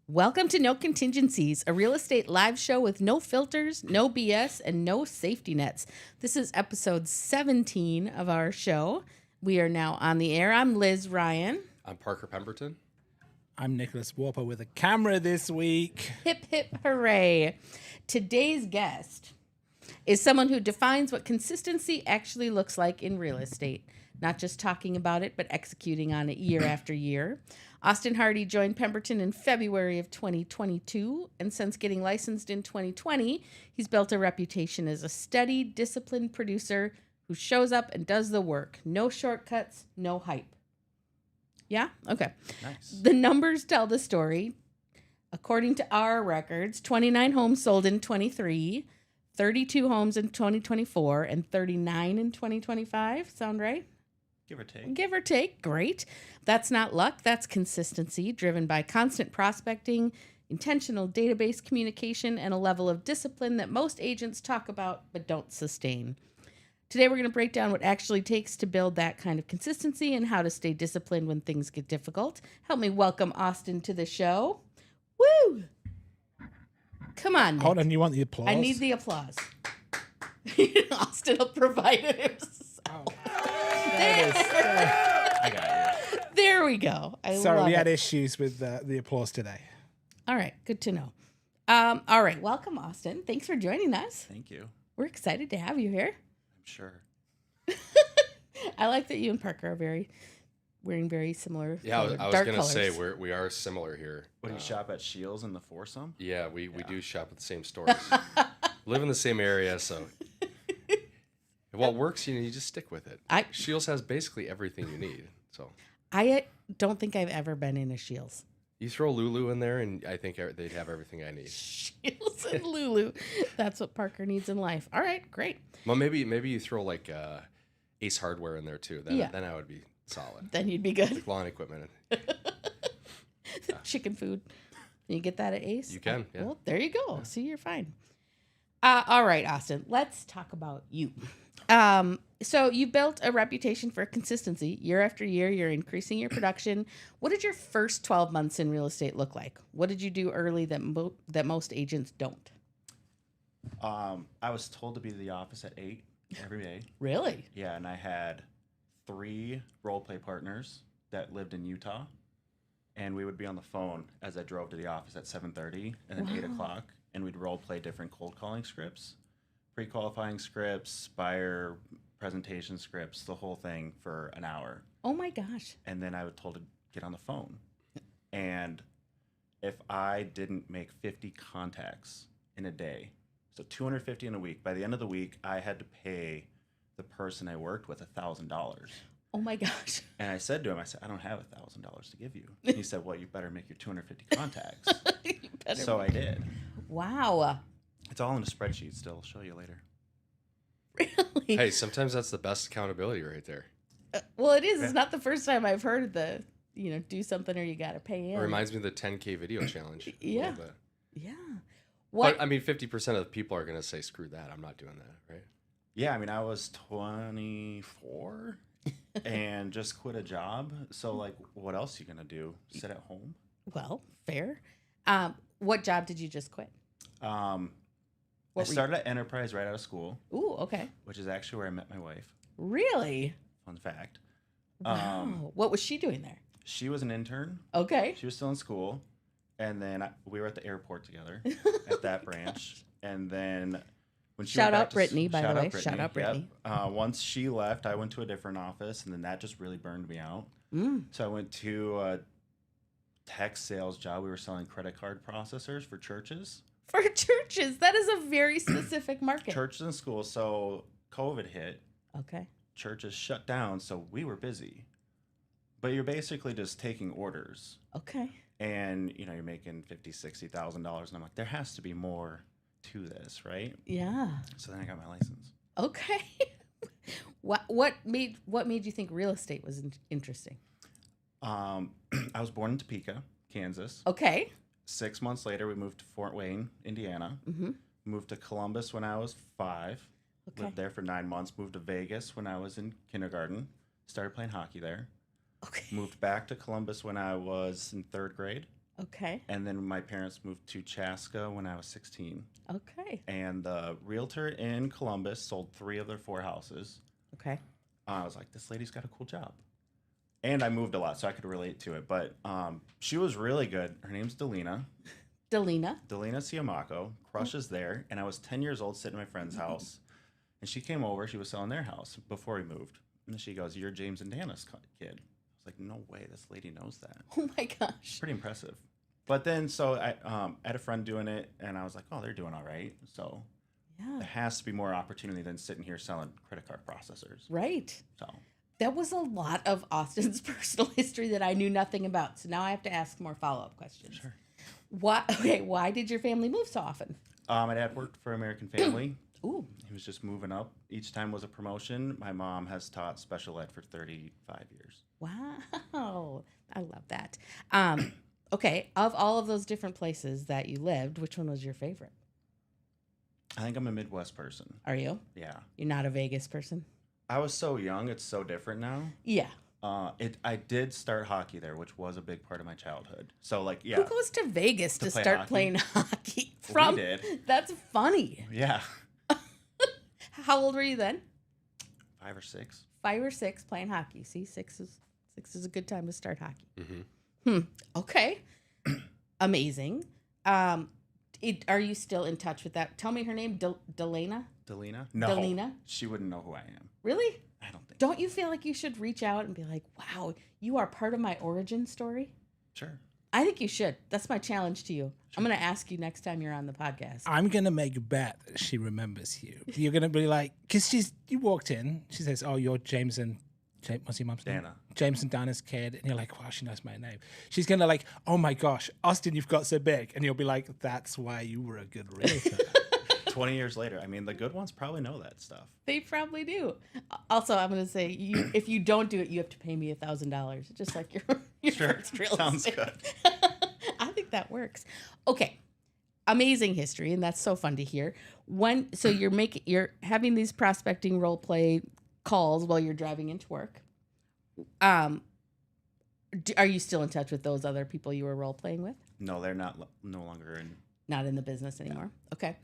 Welcome to No Contingencies, a real estate live show with no filters, no BS, and no safety nets. This is episode 17 of our show. We are now on the air. I'm Liz Ryan. I'm Parker Pemberton. I'm Nicholas Warper with a camera this week. Hip, hip, hooray. Today's guest is someone who defines what consistency actually looks like in real estate. Not just talking about it, but executing on it year after year. Austin Hardy joined Pemberton in February of 2022, and since getting licensed in 2020, he's built a reputation as a steady, disciplined producer who shows up and does the work. No shortcuts, no hype. Yeah? Okay. Nice. The numbers tell the story. According to our records, 29 homes sold in 23, 32 homes in 2024, and 39 in 2025. Sound right? Give or take. Give or take. Great. That's not luck. That's consistency driven by constant prospecting, intentional database communication, and a level of discipline that most agents talk about but don't sustain. Today, we're going to break down what actually takes to build that kind of consistency and how to stay disciplined when things get difficult. Help me welcome Austin to the show. Woo! Come on, Nick. Hold on, you want the applause? I need the applause. Austin will provide it himself. I got you. There we go. Sorry, love we had it. issues with the applause today. All right, good to know. All right, welcome, Austin. Thanks for joining us. Thank you. We're excited to have you here. I'm sure. I like that you and Parker are wearing very similar. Yeah, I was dark going to say colors. we are similar here. What, do you shop at Shields in the foursome? Yeah, we do shop at the same stores. Live in the same area, so what works, you just stick with it. Shields has basically everything you need. So I don't think I've ever been in a Shields. you throw Lulu in there, and I think they'd have everything I need. Shields and Lulu. That's what Parker needs in life. All right, great. Well, maybe you throw like Ace Hardware in there too. Then I would be solid. Then you'd be good. Like lawn equipment. Chicken food. Can you get that at Ace? You can, yeah. Well, there you go. See, you're fine. All right, Austin. Let's talk about you. So you built a reputation for consistency. Year after year, you're increasing your production. What did your first 12 months in real estate look like? What did you do early that most agents don't? I was told to be to the office at 8 every day. Really? Yeah, and I had 3 role play partners that lived in Utah, and we would be on the phone as I drove to the office at 7:30 and then 8 o'clock, and we'd role play different cold calling scripts, pre-qualifying scripts, buyer presentation scripts, the whole thing for an hour. Oh my gosh. And then I was told to get on the phone. And if I didn't make 50 contacts in a day, so 250 in a week, by the end of the week, I had to pay the person I worked with $1,000. Oh my gosh. And I said to him, I don't have $1,000 to give you. He said, well, you better make your 250 contacts. So I did. Wow. It's all in a spreadsheet still. I'll show you later. Really? Hey, sometimes that's the best accountability right there. Well, it is. It's not the first time I've heard do something or you got to pay in. It reminds me of the 10K video challenge. Yeah. A little bit. Yeah. What? But I mean, 50% of the people are going to say, screw that. I'm not doing that, right? Yeah, I mean, I was 24 and just quit a job. So, like, what else are you going to do? Sit at home? Well, fair. What job did you just quit? I started at Enterprise right out of school. Ooh, okay. Which is actually where I met my wife. Really? Fun fact. Wow. What was she doing there? She was an intern. Okay. She was still in school. And then we were at the airport together at that branch. And then when she Shout went out back to Brittany, by the way. Brittany. Shout out Brittany. Yep. Once she left, I went to a different office, and then that just really burned me out. So I went to a tech sales job. We were selling credit card processors for churches. For churches. That is a very specific market. Churches and schools. So COVID hit. Okay. Churches shut down, so we were busy. But you're basically just taking orders. Okay. And, you're making $50,000, $60,000. And I'm like, there has to be more to this, right? Yeah. So then I got my license. Okay. What made you think real estate was interesting? I was born in Topeka, Kansas. Okay. 6 months later, we moved to Fort Wayne, Indiana. Mm-hmm. Moved to Columbus when I was 5. Okay. Lived there for 9 months. Moved to Vegas when I was in kindergarten. Started playing hockey there. Okay. Moved back to Columbus when I was in 3rd grade. Okay. And then my parents moved to Chaska when I was 16. Okay. And the realtor in Columbus sold 3 of their 4 houses. Okay. I was like, this lady's got a cool job. And I moved a lot, so I could relate to it. But she was really good. Her name's Delina. Delina Siamaco. Crushes there. And I was 10 years old sitting in my friend's house. And she came over. She was selling their house before we moved. And she goes, "You're James and Dana's kid." I was like, no way. This lady knows that. Oh, my gosh. Pretty impressive. But then, so I had a friend doing it. And I was like, oh, they're doing all right. So Yeah. there has to be more opportunity than sitting here selling credit card processors. Right. So That was a lot of Austin's personal history that I knew nothing about. So now I have to ask more follow-up questions. Sure. Why did your family move so often? My dad worked for American Family. Ooh. He was just moving up. Each time was a promotion. My mom has taught special ed for 35 years. Wow. I love that. Okay. Of all of those different places that you lived, which one was your favorite? I think I'm a Midwest person. Are you? Yeah. You're not a Vegas person? I was so young. It's so different now. Yeah. I did start hockey there, which was a big part of my childhood. So, like, yeah. Who goes to Vegas to play start hockey? playing hockey? We did. That's funny. Yeah. How old were you then? 5 or 6. 5 or 6 playing hockey. See, six is a good time to start hockey. Mm-hmm. Okay. Amazing. Are you still in touch with that? Tell me her name. Delana? Delina? No. Delina? She wouldn't know who I am. Really? I don't think. Don't you feel like you should reach out and be like, wow, you are part of my origin story? Sure. I think you should. That's my challenge to you. I'm going to ask you next time you're on the podcast. I'm going to make a bet that she remembers you. You're going to be like, because you walked in, she says, oh, you're James and, what's your mom's name? Dana. James and Dana's kid. And you're like, wow, she knows my name. She's going to like, oh my gosh, Austin, you've got so big. And you'll be like, that's why you were a good realtor. 20 years later. I mean, the good ones probably know that stuff. They probably do. Also, I'm going to say, if you don't do it, you have to pay me $1,000, just like your Sure. first real Sounds estate. good. I think that works. Okay, amazing history, and that's so fun to hear. So you're having these prospecting role play calls while you're driving into work. Are you still in touch with those other people you were role playing with? No, they're no longer in. Not in the business anymore. Okay.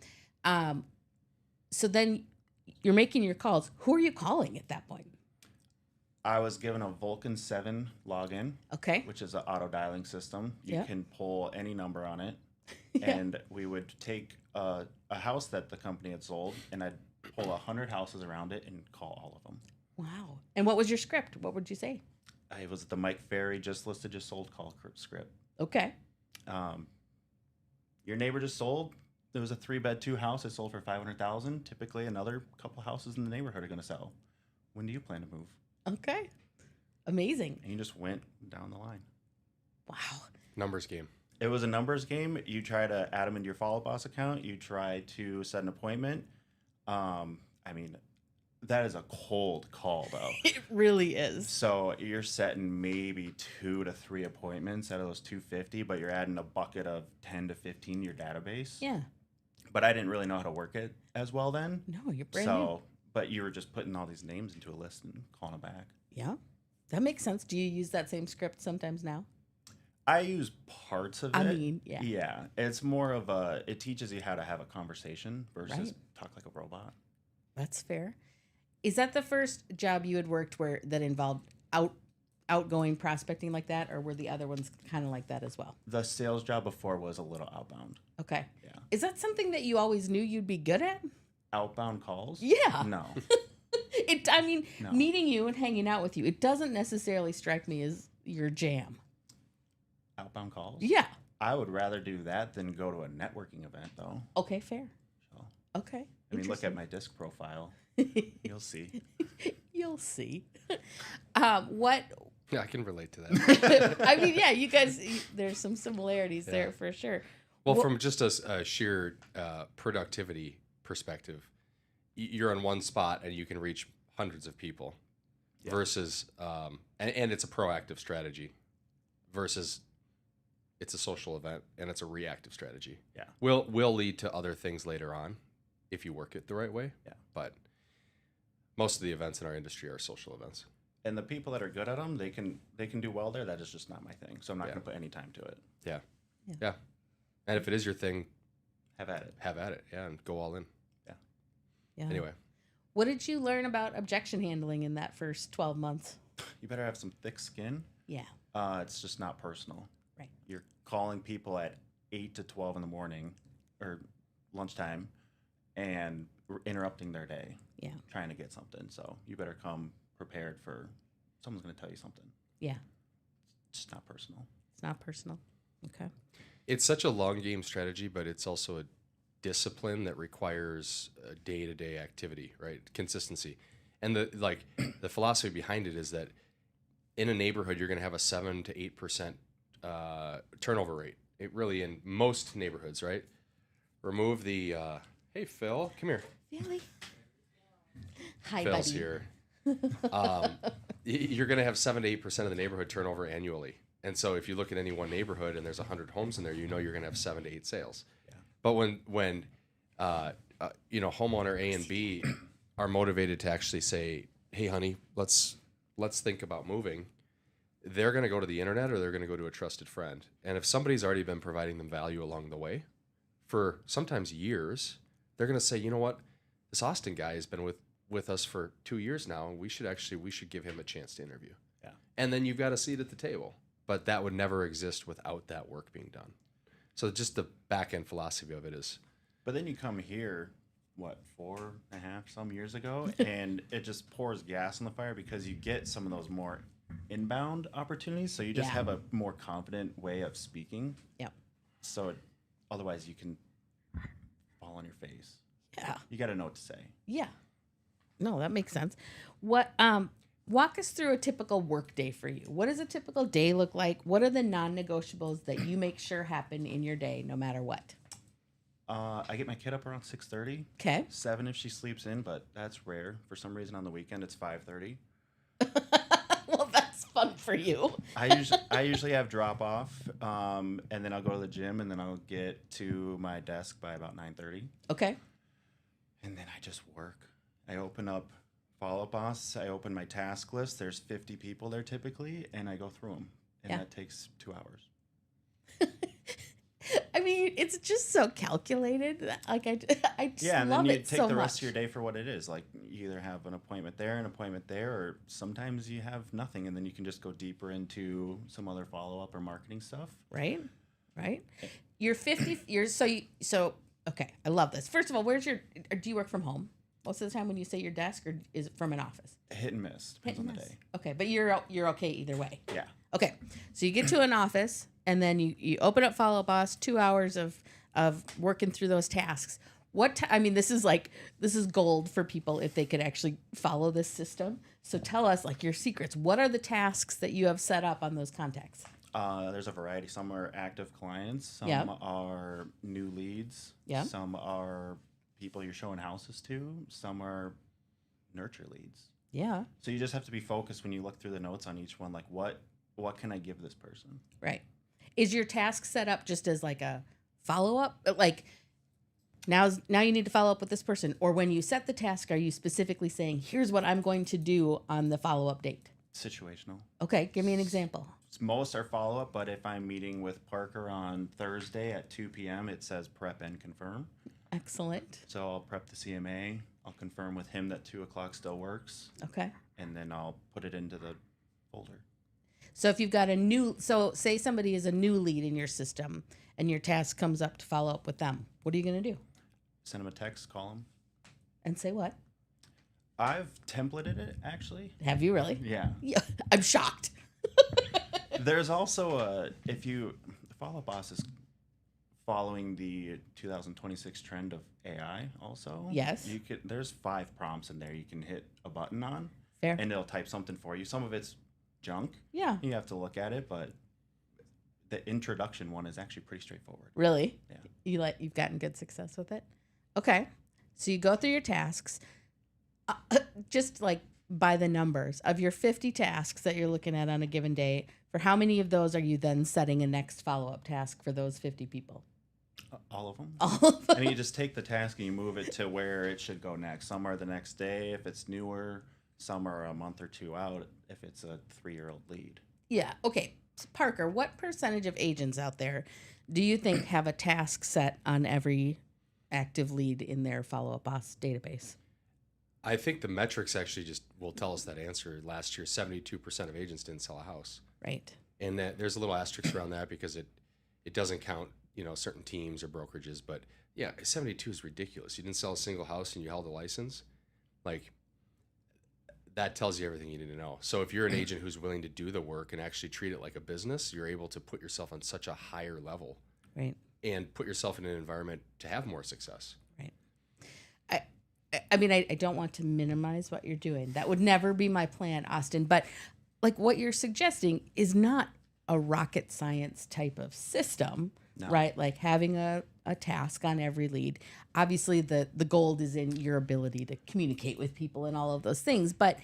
So then you're making your calls. Who are you calling at that point? I was given a Vulcan 7 login, Okay. which is an auto dialing system. You Yeah. can pull any number on it. Yeah. And we would take a house that the company had sold, and I'd pull 100 houses around it and call all of them. Wow. And what was your script? What would you say? It was the Mike Ferry just listed, just sold call script. Okay. Your neighbor just sold. There was a 3-bed, 2 house. It sold for $500,000. Typically, another couple houses in the neighborhood are going to sell. When do you plan to move? Okay. Amazing. And you just went down the line. Wow. Numbers game. It was a numbers game. You try to add them into your Follow Boss account. You try to set an appointment. I mean, that is a cold call, though. It really is. So you're setting maybe 2 to 3 appointments out of those 250, but you're adding a bucket of 10 to 15 to your database. Yeah. But I didn't really know how to work it as well then. No, you're brand new. But you were just putting all these names into a list and calling them back. Yeah. That makes sense. Do you use that same script sometimes now? I use parts of it. I mean, yeah. Yeah. It's more of it teaches you how to have a conversation versus talk like a robot. That's fair. Is that the first job you had worked that involved outgoing prospecting like that, or were the other ones kind of like that as well? The sales job before was a little outbound. Okay. Yeah. Is that something that you always knew you'd be good at? Outbound calls? Yeah. No. No. Meeting you and hanging out with you, it doesn't necessarily strike me as your jam. Outbound calls? Yeah. I would rather do that than go to a networking event, though. Okay, fair. So, Okay. I mean, look at my disc profile. You'll see. You'll see. What? Yeah, I can relate to that. I mean, yeah, you guys, there's some similarities there for sure. Well, from just a sheer productivity perspective, you're in one spot and you can reach hundreds of people versus, and it's a proactive strategy versus it's a social event and it's a reactive strategy. Yeah. Will lead to other things later on if you work it the right way. Yeah. But most of the events in our industry are social events. And the people that are good at them, they can do well there. That is just not my thing. So I'm not going to put any time to it. Yeah. Yeah. And if it is your thing, Have at it. have at it. Yeah, and go all in. Yeah. Anyway, What did you learn about objection handling in that first 12 months? You better have some thick skin. Yeah. It's just not personal. Right. You're calling people at 8 to 12 in the morning or lunchtime and interrupting their day, Yeah. trying to get something. So you better come prepared for someone's going to tell you something. Yeah. It's just not personal. It's not personal. Okay. it's such a long game strategy, but it's also a discipline that requires a day-to-day activity, right? Consistency. And the philosophy behind it is that in a neighborhood, you're going to have a 7 to 8% turnover rate. It really, in most neighborhoods, right? Remove the, hey, Phil, come here. Really? Hi, Phil's buddy. here. You're going to have 7 to 8% of the neighborhood turnover annually. And so if you look at any one neighborhood and there's 100 homes in there, you know you're going to have 7 to 8 sales. Yeah. But when homeowner A and B are motivated to actually say, hey, honey, let's think about moving, they're going to go to the internet or they're going to go to a trusted friend. And if somebody's already been providing them value along the way for sometimes years, they're going to say, you know what, this Austin guy has been with us for 2 years now, and we should give him a chance to interview. Yeah. And then you've got a seat at the table. But that would never exist without that work being done. So just the back end philosophy of it is. But then you come here, 4.5 some years ago, and it just pours gas on the fire because you get some of those more inbound opportunities. So you just have a more confident way of speaking. Yep. So otherwise you can fall on your face. Yeah. You got to know what to say. Yeah. No, that makes sense. What walk us through a typical work day for you. What does a typical day look like? What are the non-negotiables that you make sure happen in your day no matter what? I get my kid up around 6:30. Okay. 7 if she sleeps in, but that's rare. For some reason on the weekend it's 5:30. Well, that's fun for you. I usually have drop off, and then I'll go to the gym, and then I'll get to my desk by about 9:30. Okay. And then I just work. I open up Follow Up Boss. I open my task list. There's 50 people there typically, and I go through them, and that takes 2 hours. I mean, it's just so calculated. Like I just Yeah, and love then you it take so the rest much. of your day for what it is. Like you either have an appointment there, or sometimes you have nothing, and then you can just go deeper into some other follow up or marketing stuff. Right. You're 50. So okay. I love this. First of all, do you work from home most of the time when you say your desk, or is it from an office? Hit and miss. Depends on the day. Okay, but you're okay either way. Yeah. Okay, so you get to an office and then you open up Follow Up Boss. 2 hours of working through those tasks. I mean, this is gold for people if they could actually follow this system. So tell us like your secrets. What are the tasks that you have set up on those contacts? There's a variety. Some are active clients. Some are new leads. Yeah. Some are people you're showing houses to. Some are nurture leads. Yeah. So you just have to be focused when you look through the notes on each one. Like what can I give this person? Right. Is your task set up just as like a follow up? Like now you need to follow up with this person, or when you set the task, are you specifically saying, here's what I'm going to do on the follow up date? Situational. Okay, give me an example. Most are follow up, but if I'm meeting with Parker on Thursday at 2 p.m., it says prep and confirm. Excellent. So I'll prep the CMA. I'll confirm with him that 2 o'clock still works, Okay. and then I'll put it into the folder. So if you've got say somebody is a new lead in your system and your task comes up to follow up with them, what are you going to do? Send him a text, call him. And say what? I've templated it, actually. Have you really? Yeah. Yeah. I'm shocked. There's also the Follow Up Boss is following the 2026 trend of AI also. Yes. There's 5 prompts in there you can hit a button on. Fair. And it'll type something for you. Some of it's junk. Yeah. You have to look at it, but the introduction one is actually pretty straightforward. Really? Yeah. You've gotten good success with it? Okay. So you go through your tasks. Just like by the numbers of your 50 tasks that you're looking at on a given day, for how many of those are you then setting a next follow-up task for those 50 people? All of them. All of them. I mean, you just take the task and you move it to where it should go next. Some are the next day if it's newer. Some are a month or 2 out if it's a 3-year-old lead. Yeah. Okay. Parker, what percentage of agents out there do you think have a task set on every active lead in their follow-up boss database? I think the metrics actually just will tell us that answer. Last year, 72% of agents didn't sell a house. Right. And that there's a little asterisk around that because it doesn't count, certain teams or brokerages. But yeah, 72 is ridiculous. You didn't sell a single house and you held a license. Like, that tells you everything you need to know. So if you're an agent who's willing to do the work and actually treat it like a business, you're able to put yourself on such a higher level. Right. And put yourself in an environment to have more success. Right. I mean, I don't want to minimize what you're doing. That would never be my plan, Austin. But like what you're suggesting is not a rocket science type of system, right? Like having a task on every lead. Obviously, the gold is in your ability to communicate with people and all of those things. But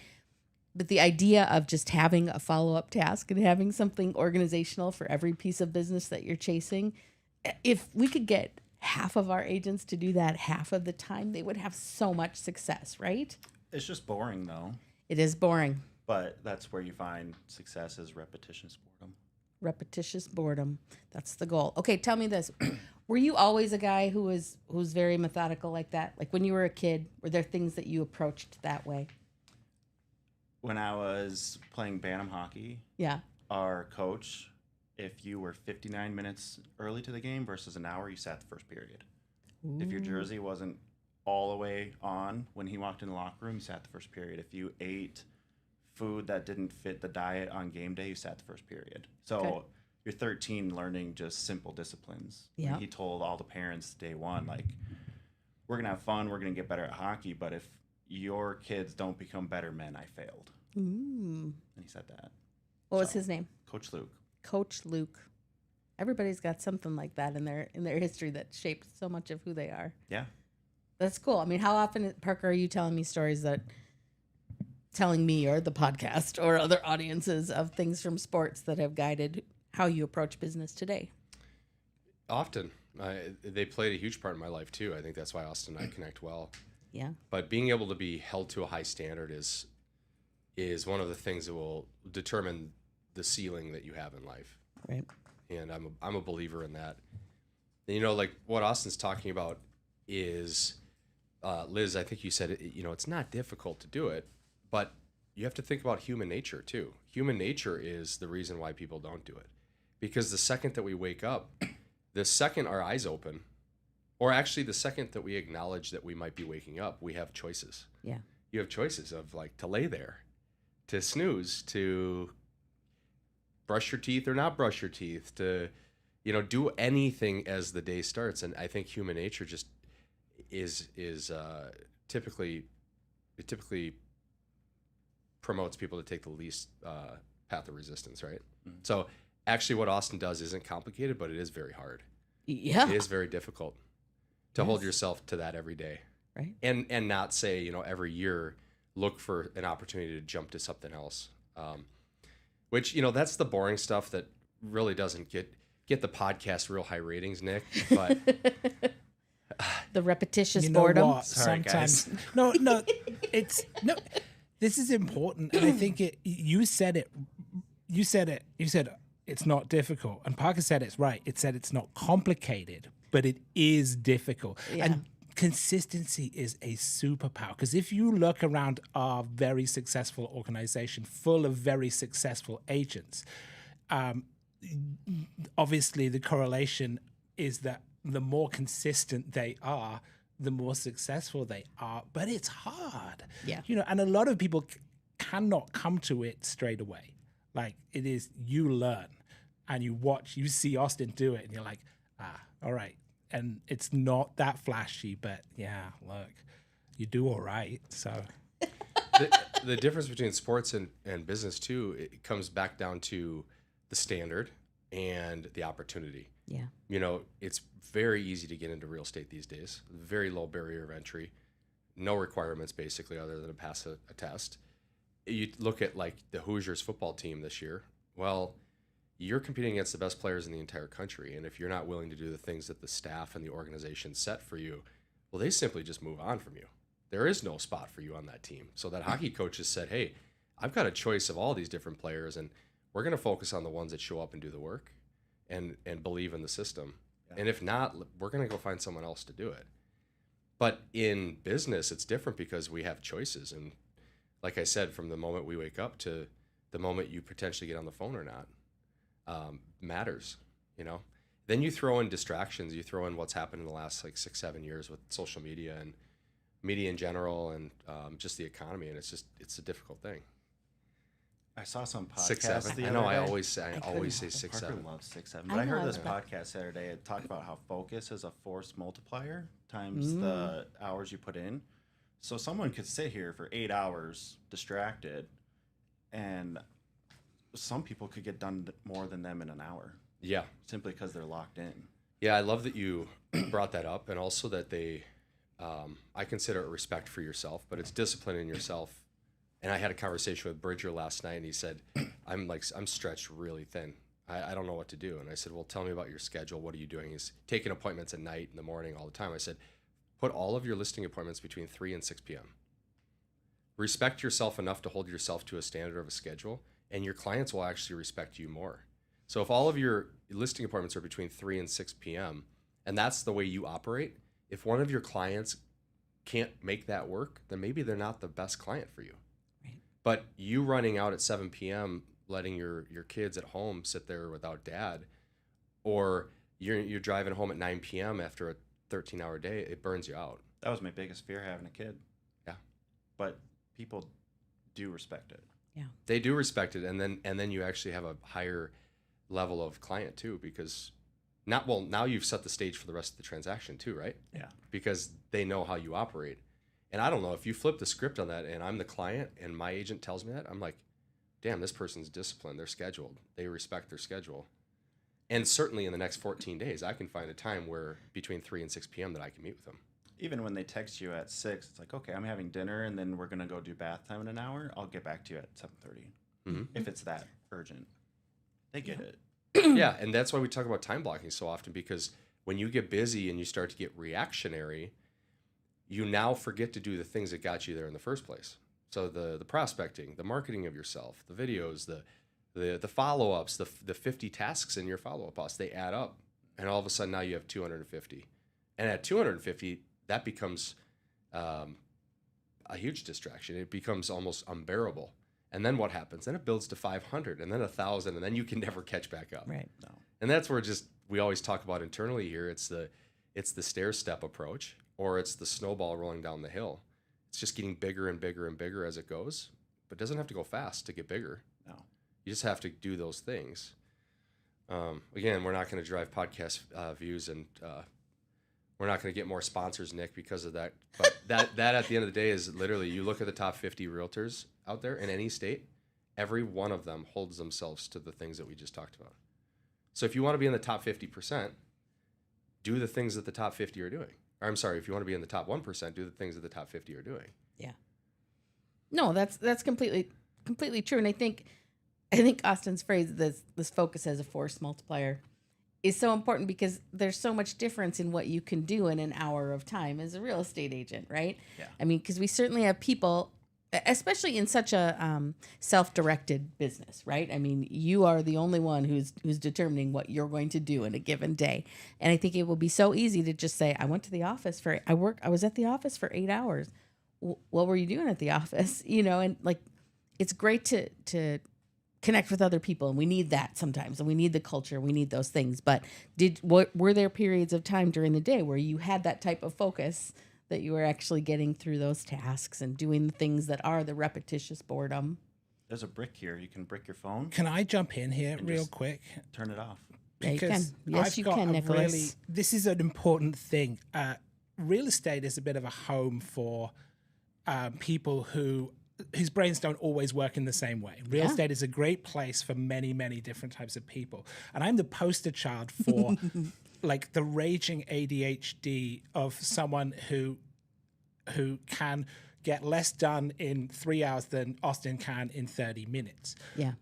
the idea of just having a follow-up task and having something organizational for every piece of business that you're chasing, if we could get half of our agents to do that half of the time, they would have so much success, right? It's just boring, though. It is boring. But that's where you find success is repetitious boredom. Repetitious boredom. That's the goal. Okay, tell me this. Were you always a guy who's very methodical like that? Like when you were a kid, were there things that you approached that way? When I was playing Bantam hockey, Yeah. our coach, if you were 59 minutes early to the game versus an hour, you sat the first period. Ooh. If your jersey wasn't all the way on when he walked in the locker room, you sat the first period. If you ate food that didn't fit the diet on game day, you sat the first period. So Okay. you're 13 learning just simple disciplines. Yeah. And he told all the parents day one, like, we're going to have fun, we're going to get better at hockey, but if your kids don't become better men, I failed. Ooh. And he said that. What was his name? Coach Luke. Coach Luke. Everybody's got something like that in their history that shaped so much of who they are. Yeah. That's cool. I mean, how often, Parker, are you telling me stories telling me or the podcast or other audiences of things from sports that have guided how you approach business today? Often. They played a huge part in my life, too. I think that's why Austin and I connect well. Yeah. But being able to be held to a high standard is one of the things that will determine the ceiling that you have in life. Right. And I'm a believer in that. And, like what Austin's talking about is, Liz, I think you said it, it's not difficult to do it, but you have to think about human nature too. Human nature is the reason why people don't do it. Because the second that we wake up, the second our eyes open, or actually the second that we acknowledge that we might be waking up, we have choices. Yeah. You have choices of like to lay there, to snooze, to brush your teeth or not brush your teeth, to, do anything as the day starts. And I think human nature just is typically promotes people to take the least path of resistance, right? Mm-hmm. So actually what Austin does isn't complicated, but it is very hard. Yeah. It is very difficult to hold yourself to that every day. Right. And not say, every year look for an opportunity to jump to something else. Which, that's the boring stuff that really doesn't get the podcast real high ratings, Nick. But the repetitious you know boredom. What? Sorry, Sometimes guys. no, it's no. This is important, and I think you said it. You said it's not difficult, and Parker said it's right. It said it's not complicated, but it is difficult. Yeah. And consistency is a superpower, because if you look around our very successful organization full of very successful agents, obviously the correlation is that the more consistent they are, the more successful they are. But it's hard. Yeah. And a lot of people cannot come to it straight away. Like, it is, you learn and you watch, you see Austin do it and you're like, all right. And it's not that flashy, but yeah, look, you do all right. So the difference between sports and business too, it comes back down to the standard and the opportunity. Yeah. It's very easy to get into real estate these days. Very low barrier of entry, no requirements basically other than to pass a test. You look at like the Hoosiers football team this year. Well, you're competing against the best players in the entire country. And if you're not willing to do the things that the staff and the organization set for you, well, they simply just move on from you. There is no spot for you on that team. So that hockey coach has said, hey, I've got a choice of all these different players, and we're going to focus on the ones that show up and do the work and believe in the system. And if not, we're going to go find someone else to do it. But in business, it's different because we have choices. And like I said, from the moment we wake up to the moment you potentially get on the phone or not, matters, you know? Then you throw in distractions. You throw in what's happened in the last like 6-7 years with social media and media in general and just the economy. And it's a difficult thing. I saw some podcast 6-7. the I other know. day. I always say 6-7. Parker loves 6-7. I But I know, heard this but- podcast the other day. It talked about how focus is a force multiplier times the hours you put in. So someone could sit here for 8 hours distracted, and some people could get done more than them in an hour Yeah. simply because they're locked in. Yeah, I love that you brought that up, and also that they, I consider it respect for yourself, but it's discipline in yourself. And I had a conversation with Bridger last night, and he said, I'm stretched really thin. I don't know what to do. And I said, well, tell me about your schedule. What are you doing? He's taking appointments at night, in the morning, all the time. I said, put all of your listing appointments between 3 and 6 p.m. Respect yourself enough to hold yourself to a standard of a schedule, and your clients will actually respect you more. So if all of your listing appointments are between 3 and 6 p.m., and that's the way you operate, if one of your clients can't make that work, then maybe they're not the best client for you. Right. But you running out at 7 p.m., letting your kids at home sit there without dad, or you're driving home at 9 p.m. after a 13-hour day, it burns you out. That was my biggest fear, having a kid. Yeah. But people do respect it. Yeah. They do respect it, and then you actually have a higher level of client too, because now you've set the stage for the rest of the transaction too, right? Yeah. Because they know how you operate. And I don't know, if you flip the script on that and I'm the client and my agent tells me that, I'm like, damn, this person's disciplined, they're scheduled, they respect their schedule. And certainly in the next 14 days, I can find a time where between 3 and 6 p.m. that I can meet with them. Even when they text you at 6, it's like, okay, I'm having dinner, and then we're going to go do bath time in an hour. I'll get back to you at 7:30 Mm-hmm. if it's that urgent. They get it. Yeah, and that's why we talk about time blocking so often, because when you get busy and you start to get reactionary, you now forget to do the things that got you there in the first place. So the prospecting, the marketing of yourself, the videos, the follow-ups, the 50 tasks in your follow-up list, they add up. And all of a sudden now you have 250. And at 250, that becomes a huge distraction. It becomes almost unbearable. And then what happens? Then it builds to 500 and then 1,000, and then you can never catch back up. Right. No. And that's where we always talk about internally here. It's the stair step approach, or it's the snowball rolling down the hill. It's just getting bigger and bigger and bigger as it goes, but it doesn't have to go fast to get bigger. No. You just have to do those things. Again, we're not going to drive podcast views, and we're not going to get more sponsors, Nick, because of that. But that at the end of the day is literally, you look at the top 50 realtors out there in any state, every one of them holds themselves to the things that we just talked about. So if you want to be in the top 50%, do the things that the top 50 are doing. Or I'm sorry, if you want to be in the top 1%, do the things that the top 50 are doing. Yeah. No, that's completely true. And I think Austin's phrase, this focus as a force multiplier, is so important, because there's so much difference in what you can do in an hour of time as a real estate agent, right? Yeah. I mean, because we certainly have people, especially in such a self-directed business, right? I mean, you are the only one who's determining what you're going to do in a given day. And I think it will be so easy to just say, I was at the office for 8 hours. What were you doing at the office? You know, and like, it's great to connect with other people, and we need that sometimes, and we need the culture, we need those things. But were there periods of time during the day where you had that type of focus, that you were actually getting through those tasks and doing the things that are the repetitious boredom? There's a brick here. You can brick your phone, Can I jump in here And real just- quick? turn it off. Yeah, you Because can. Yes, I've you got can, a Nicholas. this is an important thing. Real estate is a bit of a home for people whose brains don't always work in the same way. Real Yeah. estate is a great place for many, many different types of people. And I'm the poster child for like the raging ADHD of someone who can get less done in 3 hours than Austin can in 30 minutes. Yeah.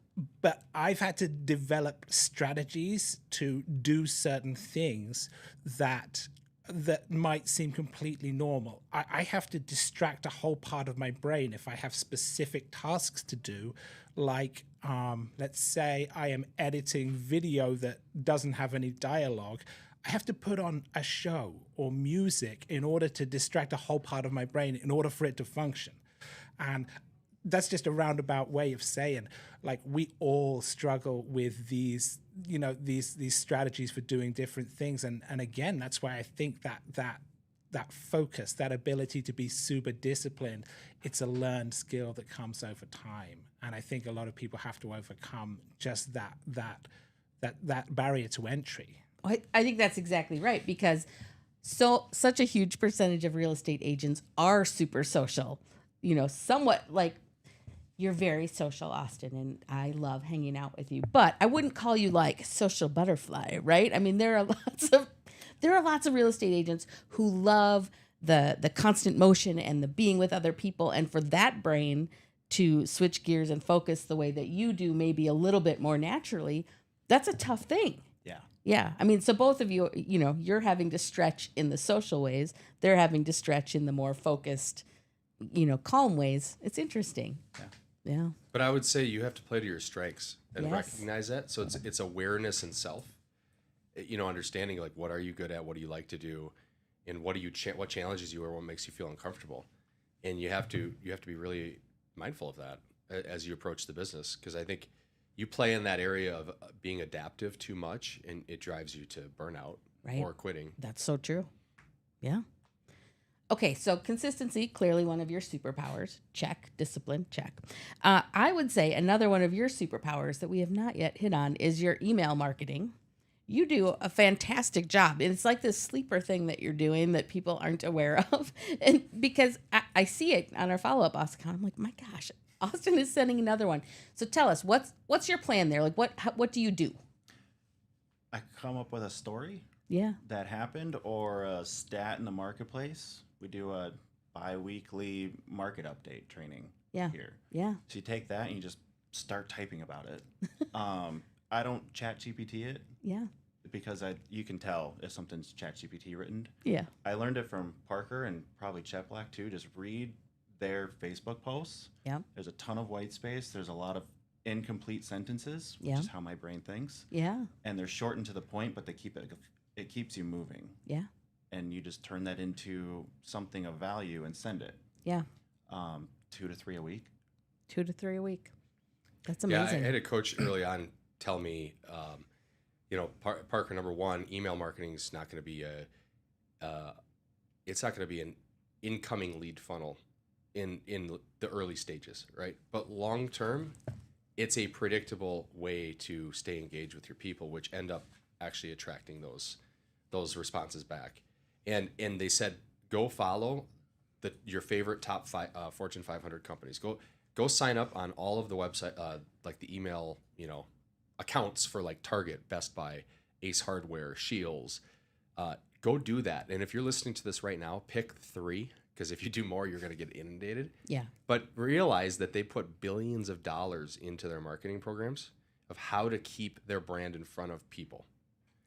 But I've had to develop strategies to do certain things that that might seem completely normal. I have to distract a whole part of my brain if I have specific tasks to do, like let's say I am editing video that doesn't have any dialogue. I have to put on a show or music in order to distract a whole part of my brain in order for it to function. And that's just a roundabout way of saying, like, we all struggle with these, you know, these strategies for doing different things. And again, that's why I think that focus, that ability to be super disciplined, it's a learned skill that comes over time. And I think a lot of people have to overcome just that barrier to entry. I think that's exactly right, because such a huge percentage of real estate agents are super social, you know, somewhat like you're very social, Austin, and I love hanging out with you, but I wouldn't call you like social butterfly, right? I mean, there are lots of real estate agents who love the constant motion and the being with other people, and for that brain to switch gears and focus the way that you do, maybe a little bit more naturally, that's a tough thing. Yeah. Yeah. I mean, so both of you, you know, you're having to stretch in the social ways. They're having to stretch in the more focused, you know, calm ways. It's interesting. Yeah. Yeah. But I would say you have to play to your strengths and Yes. recognize that. So it's awareness and self. You know, understanding like what are you good at, what do you like to do, and what what challenges you or what makes you feel uncomfortable. And you have to be really mindful of that as you approach the business, because I think you play in that area of being adaptive too much, and it drives you to burnout Right. or quitting. That's so true. Yeah. Okay, so consistency, clearly one of your superpowers. Check. Discipline, check. I would say another one of your superpowers that we have not yet hit on is your email marketing. You do a fantastic job. And it's like this sleeper thing that you're doing that people aren't aware of. And because I see it on our follow-up Austin, I'm like, my gosh, Austin is sending another one. So tell us, what's your plan there? Like, what do you do? I come up with a story Yeah. that happened or a stat in the marketplace. We do a bi-weekly market update training Yeah. here. Yeah. So you take that and you just start typing about it. I don't chat GPT it Yeah. because you can tell if something's chat GPT written. Yeah. I learned it from Parker and probably Chet Black too. Just read their Facebook posts. Yeah. There's a ton of white space. There's a lot of incomplete sentences, which Yeah. is how my brain thinks. Yeah. And they're short and to the point, but it keeps you moving. Yeah. And you just turn that into something of value and send it. Yeah. 2 to 3 a week. 2 to 3 a week. That's Yeah, amazing. I had a coach early on tell me, you know, Parker, number one, email marketing is not going to be it's not going to be an incoming lead funnel in the early stages, right? But long term, it's a predictable way to stay engaged with your people, which end up actually attracting those responses back. And they said, go follow your favorite top Fortune 500 companies. Go sign up on all of the website, like the email, you know, accounts for like Target, Best Buy, Ace Hardware, Scheels. Go do that. And if you're listening to this right now, pick 3, because if you do more, you're going to get inundated. Yeah. But realize that they put billions of dollars into their marketing programs of how to keep their brand in front of people.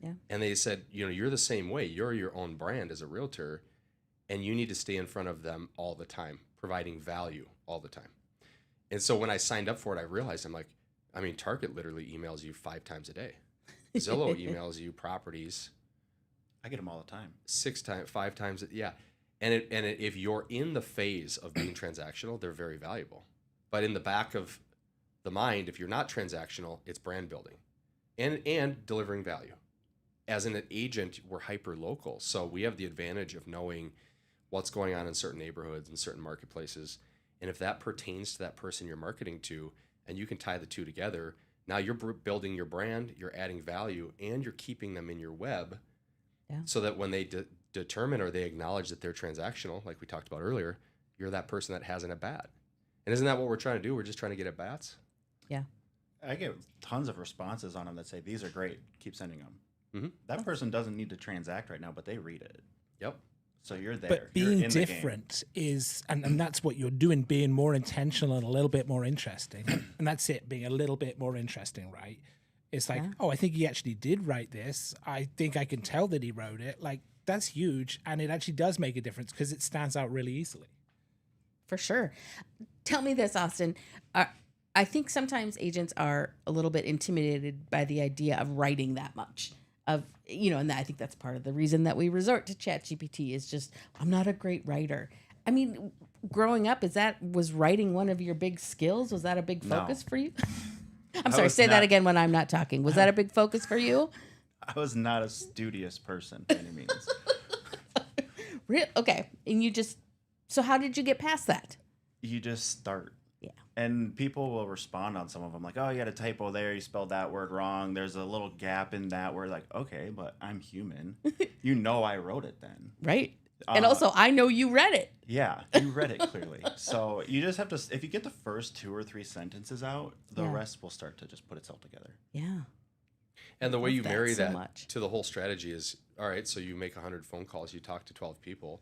Yeah. And they said, you know, you're the same way. You're your own brand as a realtor, and you need to stay in front of them all the time, providing value all the time. And so when I signed up for it, I realized Target literally emails you 5 times a day. Zillow emails you properties I get them all the time. 5 times. Yeah. And if you're in the phase of being transactional, they're very valuable. But in the back of the mind, if you're not transactional, it's brand building and delivering value. As an agent, we're hyper local. So we have the advantage of knowing what's going on in certain neighborhoods and certain marketplaces. And if that pertains to that person you're marketing to, and you can tie the two together, now you're building your brand, you're adding value, and you're keeping them in your web. Yeah. So that when they determine or they acknowledge that they're transactional, like we talked about earlier, you're that person that has an at-bat. And isn't that what we're trying to do? We're just trying to get at-bats. Yeah. I get tons of responses on them that say, these are great. Keep sending them. Mm-hmm. That person doesn't need to transact right now, but they read it. Yep. So you're there. But You're being in the game. different is, and that's what you're doing, being more intentional and a little bit more interesting. And that's it, being a little bit more interesting, right? It's like, Yeah. oh, I think he actually did write this. I think I can tell that he wrote it. Like, that's huge. And it actually does make a difference because it stands out really easily. For sure. Tell me this, Austin. I think sometimes agents are a little bit intimidated by the idea of writing that much. And I think that's part of the reason that we resort to ChatGPT is just, I'm not a great writer. I mean, growing up, was writing one of your big skills? Was that a big focus for you? I'm sorry, say that again when I'm not talking. Was that a big focus for you? I was not a studious person by any means. Okay. And so how did you get past that? You just start. Yeah. And people will respond on some of them like, oh, you had a typo there. You spelled that word wrong. There's a little gap in that word. Like, okay, but I'm human. You know I wrote it then. Right. And also, I know you read it. Yeah, you read it clearly. So you just have to, if you get the first 2 or 3 sentences out, the rest will start to just put itself together. Yeah. And the way you marry so that much. to the whole strategy is, all right, so you make 100 phone calls, you talk to 12 people,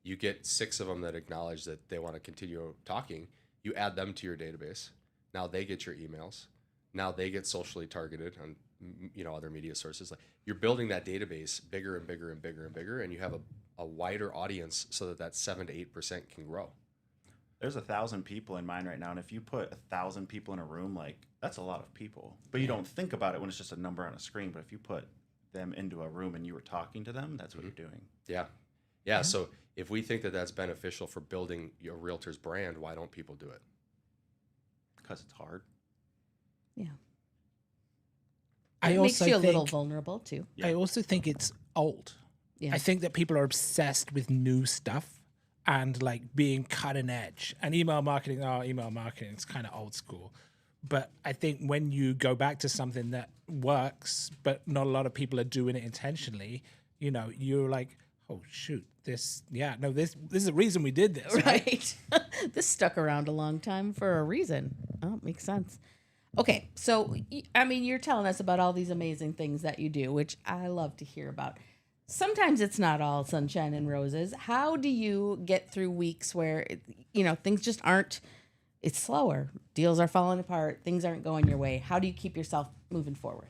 you get 6 of them that acknowledge that they want to continue talking, you add them to your database. Now they get your emails. Now they get socially targeted on other media sources. Like, you're building that database bigger and bigger and bigger and bigger, and you have a wider audience so that 7 to 8% can grow. There's 1,000 people in mine right now, and if you put 1,000 people in a room, like, that's a lot of people. But you don't think about it when it's just a number on a screen. But if you put them into a room and you were talking to them, that's what you're doing. Yeah. So if we think that that's beneficial for building your realtor's brand, why don't people do it? Because it's hard. Yeah. I It makes also you a little think- vulnerable too. Yeah. I also think it's old. Yeah. I think that people are obsessed with new stuff and like being cutting edge. And email marketing, it's kind of old school. But I think when you go back to something that works, but not a lot of people are doing it intentionally, you're like, oh shoot, this is the reason we did this. Right. This stuck around a long time for a reason. Oh, makes sense. Okay. So, you're telling us about all these amazing things that you do, which I love to hear about. Sometimes it's not all sunshine and roses. How do you get through weeks where, things just aren't, it's slower. Deals are falling apart. Things aren't going your way. How do you keep yourself moving forward?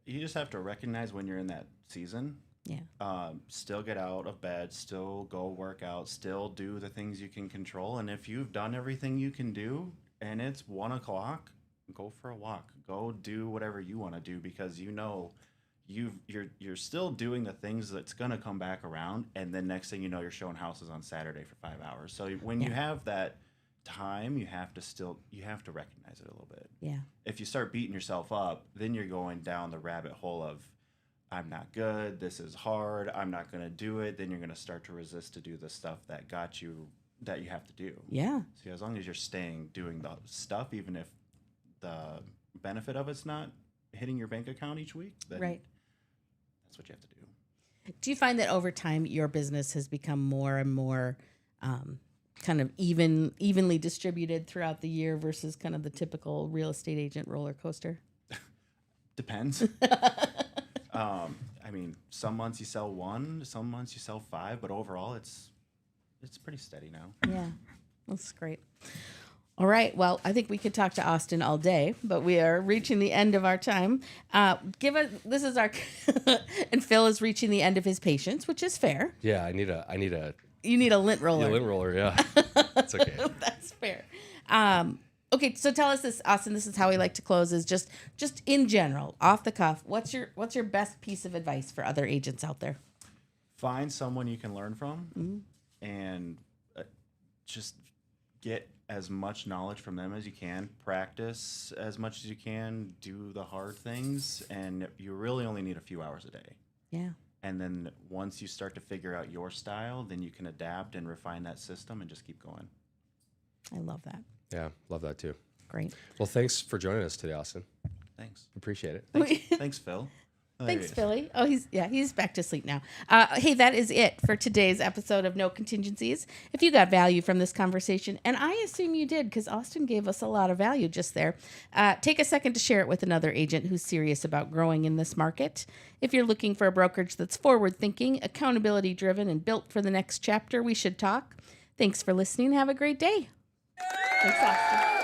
You just have to recognize when you're in that season. Yeah. Still get out of bed, still go work out, still do the things you can control. And if you've done everything you can do and it's 1 o'clock, go for a walk. Go do whatever you want to do because you're still doing the things that's going to come back around. And then next thing you know, you're showing houses on Saturday for 5 hours. So when you have that time, you have to recognize it a little bit. Yeah. If you start beating yourself up, then you're going down the rabbit hole of, I'm not good, this is hard, I'm not going to do it. Then you're going to start to resist to do the stuff that you have to do. Yeah. So as long as you're staying doing the stuff, even if the benefit of it's not hitting your bank account each week, then that's what you have to do. Do you find that over time your business has become more and more kind of evenly distributed throughout the year versus kind of the typical real estate agent roller coaster? Depends. Some months you sell 1, some months you sell 5, but overall it's pretty steady now. Yeah, that's great. All right. Well, I think we could talk to Austin all day, but we are reaching the end of our time. This is our, and Phil is reaching the end of his patience, which is fair. Yeah, I need a You need a lint roller. lint roller. Yeah, that's okay. That's fair. Okay, so tell us this, Austin. This is how we like to close. Is just in general, off the cuff. What's your best piece of advice for other agents out there? Find someone you can learn from, and just get as much knowledge from them as you can. Practice as much as you can. Do the hard things, and you really only need a few hours a day. Yeah. And then once you start to figure out your style, then you can adapt and refine that system and just keep going. I love that. Yeah, love that too. Great. Well, thanks for joining us today, Austin. Thanks. Appreciate it. Thanks, Phil. Thanks, Philly. Oh, he's back to sleep now. Hey, that is it for today's episode of No Contingencies. If you got value from this conversation, and I assume you did because Austin gave us a lot of value just there, take a second to share it with another agent who's serious about growing in this market. If you're looking for a brokerage that's forward-thinking, accountability-driven, and built for the next chapter, we should talk. Thanks for listening. Have a great day. Thanks, Austin.